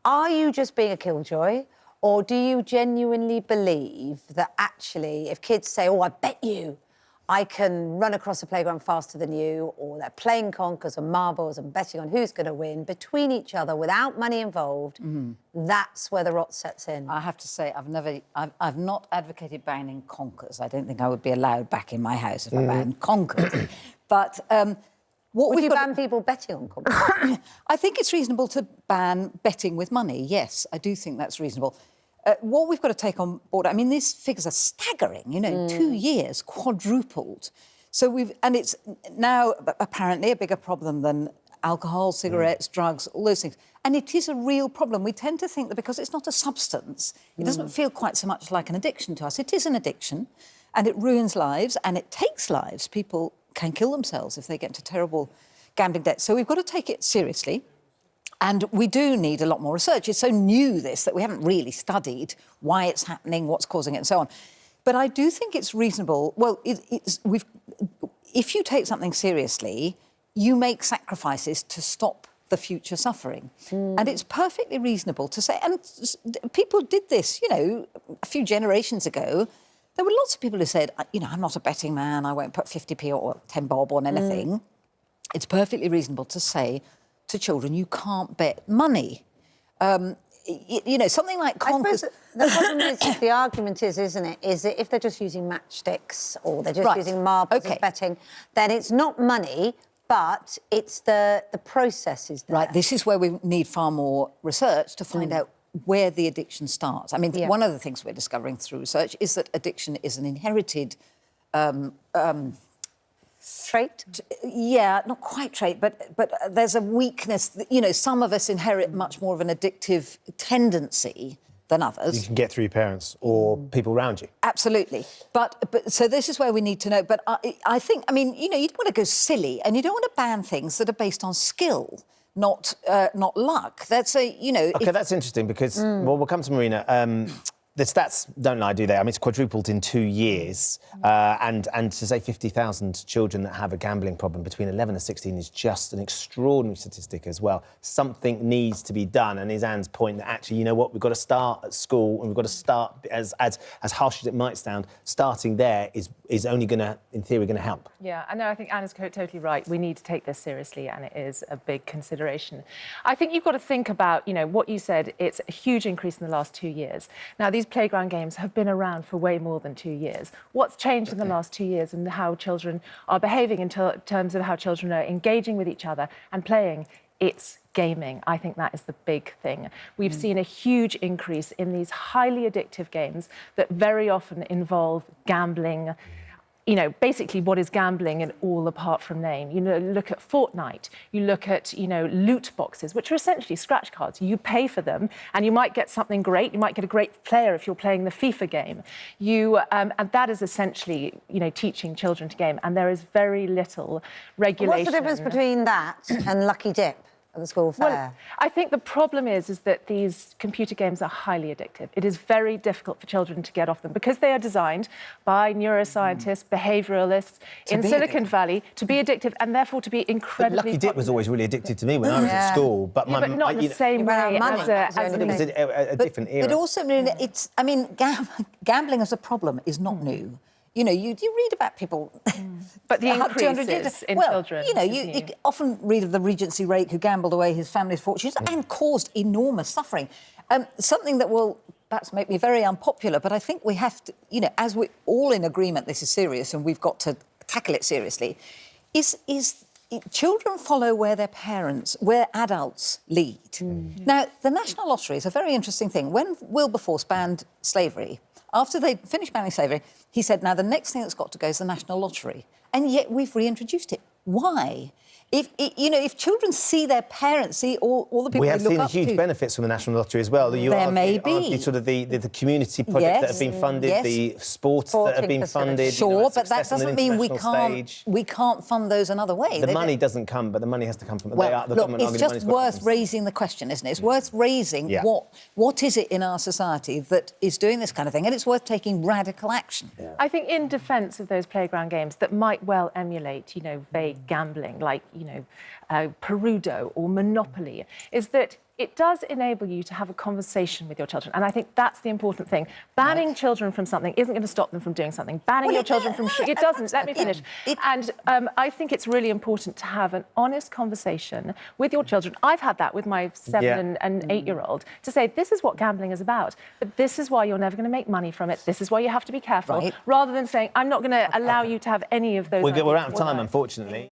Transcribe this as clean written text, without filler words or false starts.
Are you just being a killjoy, or do you genuinely believe that actually, if kids say, "Oh, I bet you I can run across the playground faster than you," or they're playing conkers and marbles and betting on who's going to win between each other without money involved, that's where the rot sets in? I have to say, I've not advocated banning conkers. I don't think I would be allowed back in my house if I banned conkers. But would you ban people betting on conkers? I think it's reasonable to ban betting with money. Yes, I do think that's reasonable. What we've got to take on board, I mean, these figures are staggering, you know, 2 years, quadrupled. So and it's now apparently a bigger problem than alcohol, cigarettes, drugs, all those things. And it is a real problem. We tend to think that because it's not a substance, it doesn't feel quite so much like an addiction to us. It is an addiction, and it ruins lives, and it takes lives. People can kill themselves if they get into terrible gambling debt. So we've got to take it seriously. And we do need a lot more research. It's so new, this, that we haven't really studied why it's happening, what's causing it, and so on. But I do think it's reasonable. Well, if you take something seriously, you make sacrifices to stop the future suffering. And it's perfectly reasonable to say... And people did this, you know, a few generations ago. There were lots of people who said, you know, I'm not a betting man, I won't put 50p or 10 bob on anything. It's perfectly reasonable to say to children, you can't bet money. You know, something like conkers... The problem is, the argument is, isn't it, is that if they're just using matchsticks or they're just using marbles as betting, then it's not money, but it's the process is there. Right, this is where we need far more research to find out where the addiction starts. I mean, one of the things we're discovering through research is that addiction is an inherited... trait? Yeah, not quite trait, but there's a weakness. That, you know, some of us inherit much more of an addictive tendency than others. You can get through your parents or people around you. Absolutely. But so this is where we need to know. But I think, I mean, you know, you don't want to go silly and you don't want to ban things that are based on skill, not luck. That's you know... OK, that's interesting because, well, we'll come to Marina. The stats don't lie, do they? I mean, it's quadrupled in 2 years. And to say 50,000 children that have a gambling problem between 11 and 16 is just an extraordinary statistic as well. Something needs to be done. And is Anne's point that actually, you know what, we've got to start at school and we've got to start, as harsh as it might sound, starting there is only going to, in theory, going to help. Yeah, I know, I think Anne is totally right. We need to take this seriously and it is a big consideration. I think you've got to think about, you know, what you said, it's a huge increase in the last 2 years. Now, these playground games have been around for way more than 2 years. What's changed in the last 2 years and how children are behaving in terms of how children are engaging with each other and playing? It's gaming. I think that is the big thing. We've seen a huge increase in these highly addictive games that very often involve gambling. You know, basically what is gambling in all apart from name. You know, look at Fortnite, you look at, you know, loot boxes, which are essentially scratch cards. You pay for them and you might get something great. You might get a great player if you're playing the FIFA game. And that is essentially, you know, teaching children to game. And there is very little regulation. What's the difference between that and Lucky Dip at the school fair? Well, I think the problem is that these computer games are highly addictive. It is very difficult for children to get off them because they are designed by neuroscientists, behaviouralists in Silicon Valley to be addictive and therefore to be incredibly Lucky Dip was always really addictive to me when I was at school. But, but not in the same way as a different era. But also, it's, I mean, gambling as a problem is not new. You know, you read about people... But the increases in children... You know, you often read of the Regency rake who gambled away his family's fortunes and caused enormous suffering. Something that will perhaps make me very unpopular, but I think we have to, you know, as we're all in agreement this is serious and we've got to tackle it seriously, is children follow where their parents, where adults lead. Now, the National Lottery is a very interesting thing. When Wilberforce banned slavery, after they finished banning slavery, he said, now, the next thing that's got to go is the National Lottery. And yet we've reintroduced it. Why? If children see their parents, see all the people they look up to... We have seen huge benefits from the National Lottery as well. There may be. Sort of the community projects that have been funded, the sports that have been funded. Sure, but that doesn't mean we can't fund those another way. The money doesn't come, but the money has to come from... It's just worth raising the question, isn't it? It's worth raising what is it in our society that is doing this kind of thing, and it's worth taking radical action. I think in defence of those playground games that might well emulate, you know, vague gambling, like, Perudo or Monopoly, is that it does enable you to have a conversation with your children. And I think that's the important thing. Banning children from something isn't going to stop them from doing something. Banning your children from... It doesn't. Let me finish. And I think it's really important to have an honest conversation with your children. I've had that with my 7 and 8-year-old, to say, this is what gambling is about, but this is why you're never going to make money from it. This is why you have to be careful. Rather than saying, I'm not going to allow you to have any of those... We're out of time, unfortunately.